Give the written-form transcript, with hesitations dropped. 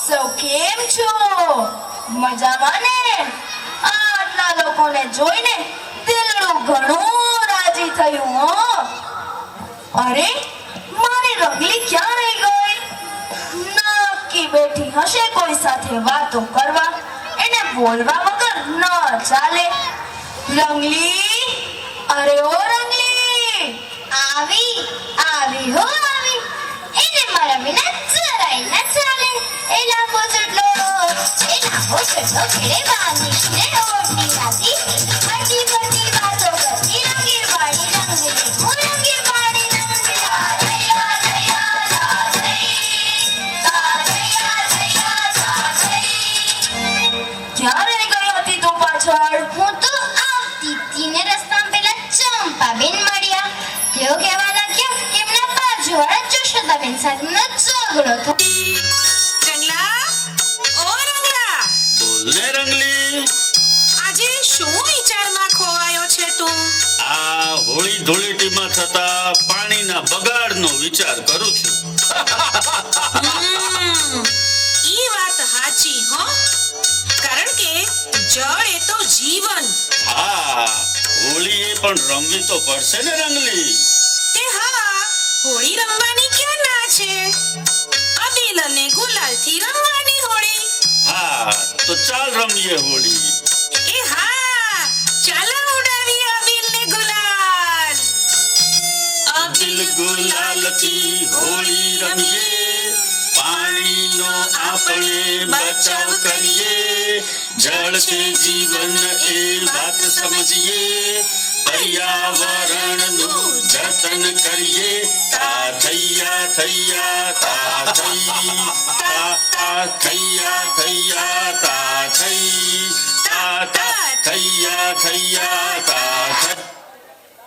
સૌ કેમ છો? મજામાં ને? આટલા લોકોને જોઈને દિલડું ઘણું રાજી થયું હો. અરે મારી રંગલી ક્યાં રહી ગઈ? નક્કી બેઠી હશે કોઈ સાથે વાતો કરવા. એને બોલવા વગર ન ચાલે. રંગલી, અરે ઓ રંગલી, આવી આવી હો આવી. એને મારા વિના જરાય ન ચાલે. એ લાંબો ચટલો ઘેરે બાંધીને ઓઢી નાખી. આજી બધી વાતો કરતી રંગીર પાડી રંગીલી. હું રંગીર પાડી રંગીલી. ક્યાં રહી ગઈ હતી તું પાછળ? હું તો આવતી હતી ને રસ્તામાં પેલા ચંપાબેન મળ્યા. તેઓ કહેવા લાગ્યા કે એમના બાજુવાળા જશોદાબેન સાથેનો ઝઘડો થયો. રંગલા, ઓ રંગલા, બોલને રંગલી. આજે શું વિચારમાં ખોવાયો છે તું? આ હોળી ધૂળેટીમાં થતા પાણીના બગાડનો વિચાર કરું છું. ઈ વાત સાચી હો, કારણ કે જળ એ તો જીવન. હા, હોળીએ પણ રમવી તો પડશે ને રંગલી. તે હા, હોળી રમવાની ક્યાં ના છે? અબીલ અને ગુલાલથી રમવાની હોળી. હા, તો ચાલ રમીએ હોળી. એ હા, ચાલો ઉડાવીએ અબીલ ને ગુલાલ. અબીલ ગુલાલથી હોળી રમીએ, પાણીનો આપણે બચાવ કરીએ. જળ છે જીવન એ વાત સમજીએ, પર્યાવરણનું જતન કરીએ. તા થૈયા થૈયા તા થઈ, તા થૈયા થૈયા તા થઈ, તા થૈયા થૈયા તા થઈ.